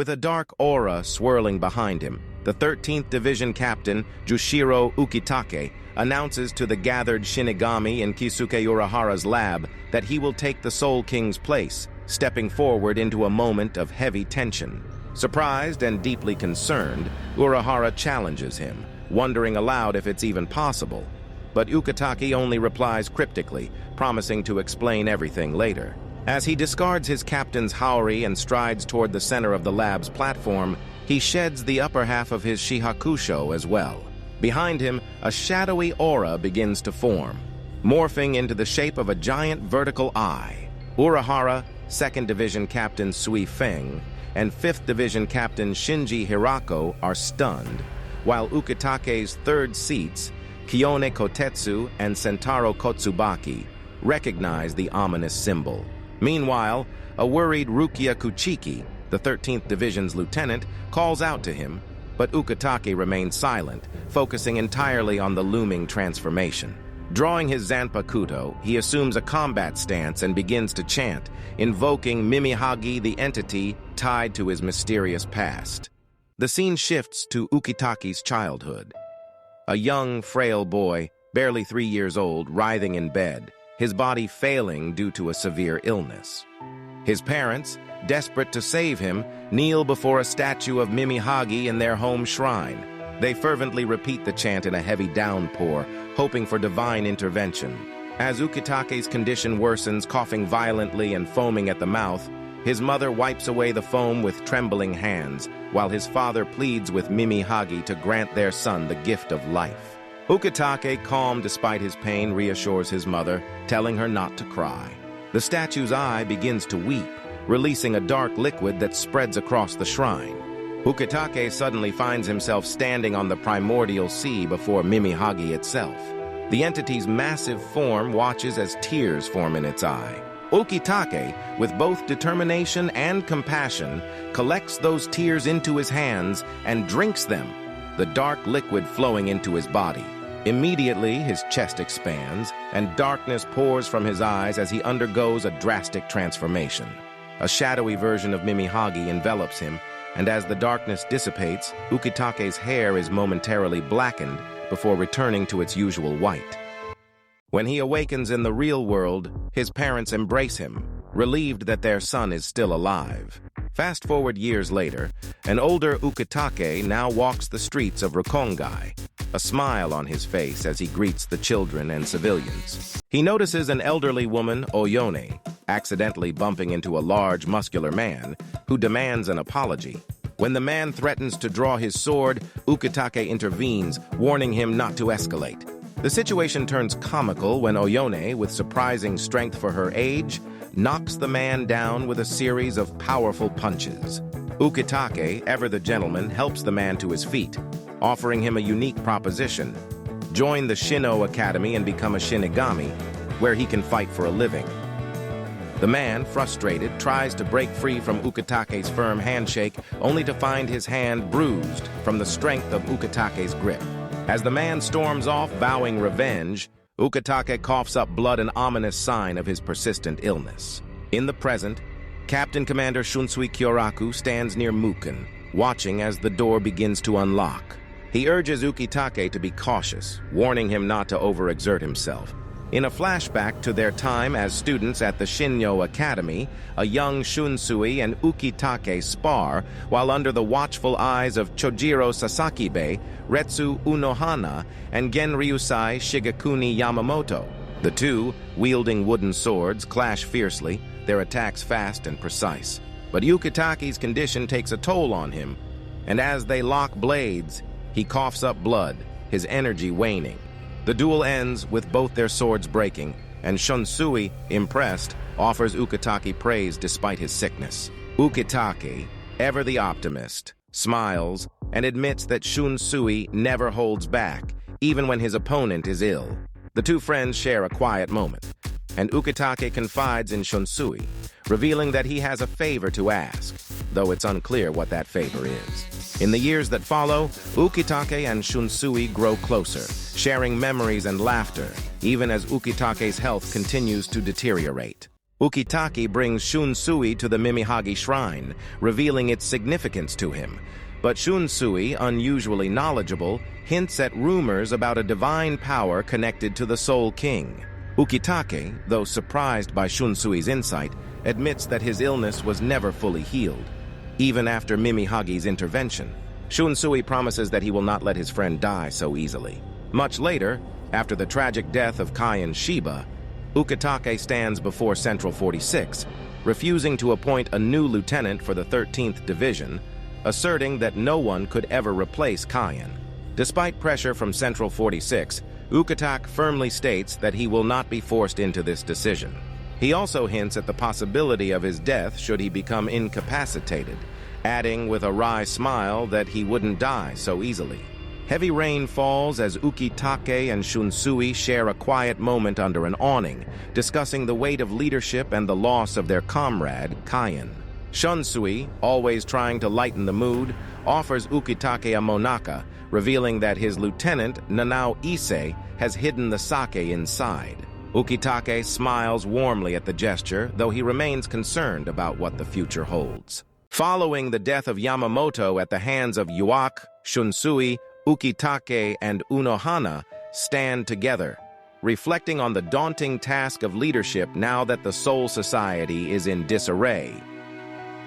With a dark aura swirling behind him, the 13th Division Captain, Jushiro Ukitake, announces to the gathered Shinigami in Kisuke Urahara's lab that he will take the Soul King's place, stepping forward into a moment of heavy tension. Surprised and deeply concerned, Urahara challenges him, wondering aloud if it's even possible. But Ukitake only replies cryptically, promising to explain everything later. As he discards his captain's haori and strides toward the center of the lab's platform, he sheds the upper half of his shihakusho as well. Behind him, a shadowy aura begins to form, morphing into the shape of a giant vertical eye. Urahara, 2nd Division Captain Sui Feng, and 5th Division Captain Shinji Hirako are stunned, while Ukitake's third seats, Kiyone Kotetsu and Sentaro Kotsubaki, recognize the ominous symbol. Meanwhile, a worried Rukia Kuchiki, the 13th Division's lieutenant, calls out to him, but Ukitake remains silent, focusing entirely on the looming transformation. Drawing his Zanpakuto, he assumes a combat stance and begins to chant, invoking Mimihagi, the entity tied to his mysterious past. The scene shifts to Ukitake's childhood. A young, frail boy, barely 3 years old, writhing in bed, his body failing due to a severe illness. His parents, desperate to save him, kneel before a statue of Mimihagi in their home shrine. They fervently repeat the chant in a heavy downpour, hoping for divine intervention. As Ukitake's condition worsens, coughing violently and foaming at the mouth, his mother wipes away the foam with trembling hands, while his father pleads with Mimihagi to grant their son the gift of life. Ukitake, calm despite his pain, reassures his mother, telling her not to cry. The statue's eye begins to weep, releasing a dark liquid that spreads across the shrine. Ukitake suddenly finds himself standing on the primordial sea before Mimihagi itself. The entity's massive form watches as tears form in its eye. Ukitake, with both determination and compassion, collects those tears into his hands and drinks them, the dark liquid flowing into his body. Immediately, his chest expands, and darkness pours from his eyes as he undergoes a drastic transformation. A shadowy version of Mimihagi envelops him, and as the darkness dissipates, Ukitake's hair is momentarily blackened before returning to its usual white. When he awakens in the real world, his parents embrace him, relieved that their son is still alive. Fast forward years later, an older Ukitake now walks the streets of Rukongai, a smile on his face as he greets the children and civilians. He notices an elderly woman, Oyone, accidentally bumping into a large, muscular man, who demands an apology. When the man threatens to draw his sword, Ukitake intervenes, warning him not to escalate. The situation turns comical when Oyone, with surprising strength for her age, knocks the man down with a series of powerful punches. Ukitake, ever the gentleman, helps the man to his feet, offering him a unique proposition: join the Shino Academy and become a Shinigami, where he can fight for a living. The man, frustrated, tries to break free from Ukitake's firm handshake, only to find his hand bruised from the strength of Ukitake's grip. As the man storms off, vowing revenge, Ukitake coughs up blood, an ominous sign of his persistent illness. In the present, Captain Commander Shunsui Kyoraku stands near Muken, watching as the door begins to unlock. He urges Ukitake to be cautious, warning him not to overexert himself. In a flashback to their time as students at the Shinyo Academy, a young Shunsui and Ukitake spar while under the watchful eyes of Chojiro Sasakibe, Retsu Unohana, and Genryusai Shigekuni Yamamoto. The two, wielding wooden swords, clash fiercely, their attacks fast and precise. But Ukitake's condition takes a toll on him, and as they lock blades, he coughs up blood, his energy waning. The duel ends with both their swords breaking, and Shunsui, impressed, offers Ukitake praise despite his sickness. Ukitake, ever the optimist, smiles and admits that Shunsui never holds back, even when his opponent is ill. The two friends share a quiet moment, and Ukitake confides in Shunsui, revealing that he has a favor to ask, though it's unclear what that favor is. In the years that follow, Ukitake and Shunsui grow closer, sharing memories and laughter, even as Ukitake's health continues to deteriorate. Ukitake brings Shunsui to the Mimihagi shrine, revealing its significance to him. But Shunsui, unusually knowledgeable, hints at rumors about a divine power connected to the Soul King. Ukitake, though surprised by Shunsui's insight, admits that his illness was never fully healed, even after Mimihagi's intervention. Shunsui promises that he will not let his friend die so easily. Much later, after the tragic death of Kai and Shiba, Ukitake stands before Central 46, refusing to appoint a new lieutenant for the 13th Division, asserting that no one could ever replace Kaien. Despite pressure from Central 46, Ukitake firmly states that he will not be forced into this decision. He also hints at the possibility of his death should he become incapacitated, adding with a wry smile that he wouldn't die so easily. Heavy rain falls as Ukitake and Shunsui share a quiet moment under an awning, discussing the weight of leadership and the loss of their comrade, Kaien. Shunsui, always trying to lighten the mood, offers Ukitake a monaka, revealing that his lieutenant, Nanao Ise, has hidden the sake inside. Ukitake smiles warmly at the gesture, though he remains concerned about what the future holds. Following the death of Yamamoto at the hands of Yuak, Shunsui, Ukitake, and Unohana stand together, reflecting on the daunting task of leadership now that the Soul Society is in disarray.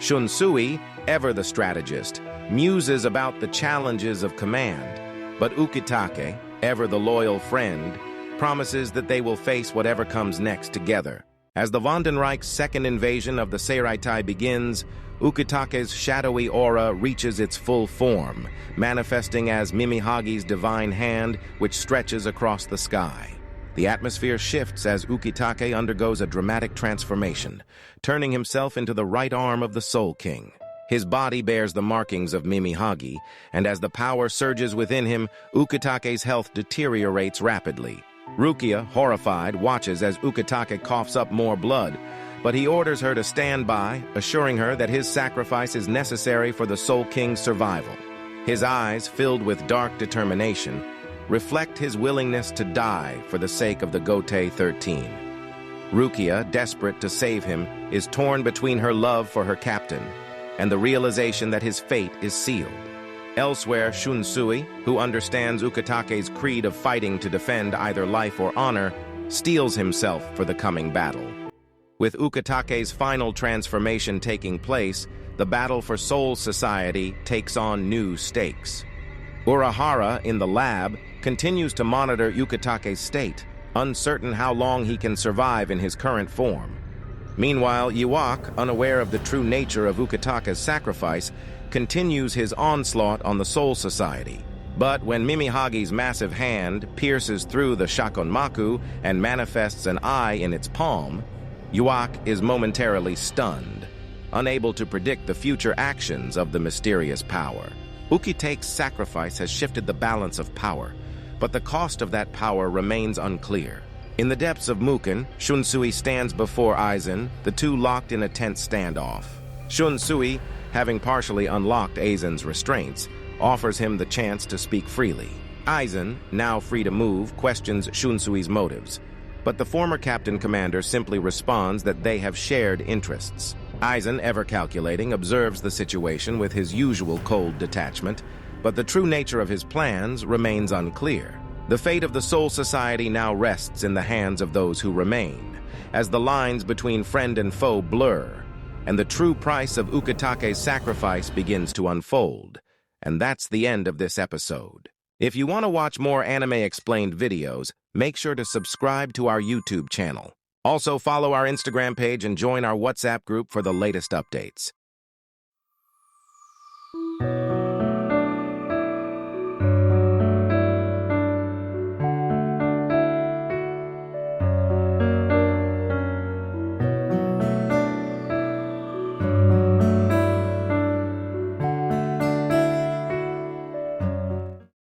Shunsui, ever the strategist, muses about the challenges of command, but Ukitake, ever the loyal friend, promises that they will face whatever comes next together. As the Vandenreich's second invasion of the Seiraitai begins, Ukitake's shadowy aura reaches its full form, manifesting as Mimihagi's divine hand, which stretches across the sky. The atmosphere shifts as Ukitake undergoes a dramatic transformation, turning himself into the right arm of the Soul King. His body bears the markings of Mimihagi, and as the power surges within him, Ukitake's health deteriorates rapidly. Rukia, horrified, watches as Ukitake coughs up more blood, but he orders her to stand by, assuring her that his sacrifice is necessary for the Soul King's survival. His eyes, filled with dark determination, reflect his willingness to die for the sake of the Gotei 13. Rukia, desperate to save him, is torn between her love for her captain and the realization that his fate is sealed. Elsewhere, Shunsui, who understands Ukitake's creed of fighting to defend either life or honor, steels himself for the coming battle. With Ukitake's final transformation taking place, the battle for Soul Society takes on new stakes. Urahara, in the lab, continues to monitor Ukitake's state, uncertain how long he can survive in his current form. Meanwhile, Yuak, unaware of the true nature of Ukitake's sacrifice, continues his onslaught on the Soul Society. But when Mimihagi's massive hand pierces through the Shakonmaku and manifests an eye in its palm, Yuak is momentarily stunned, unable to predict the future actions of the mysterious power. Ukitake's sacrifice has shifted the balance of power, but the cost of that power remains unclear. In the depths of Muken, Shunsui stands before Aizen, the two locked in a tense standoff. Shunsui, having partially unlocked Aizen's restraints, offers him the chance to speak freely. Aizen, now free to move, questions Shunsui's motives, but the former captain commander simply responds that they have shared interests. Aizen, ever calculating, observes the situation with his usual cold detachment, but the true nature of his plans remains unclear. The fate of the Soul Society now rests in the hands of those who remain, as the lines between friend and foe blur, and the true price of Ukitake's sacrifice begins to unfold. And that's the end of this episode. If you want to watch more anime explained videos, make sure to subscribe to our YouTube channel. Also follow our Instagram page and join our WhatsApp group for the latest updates.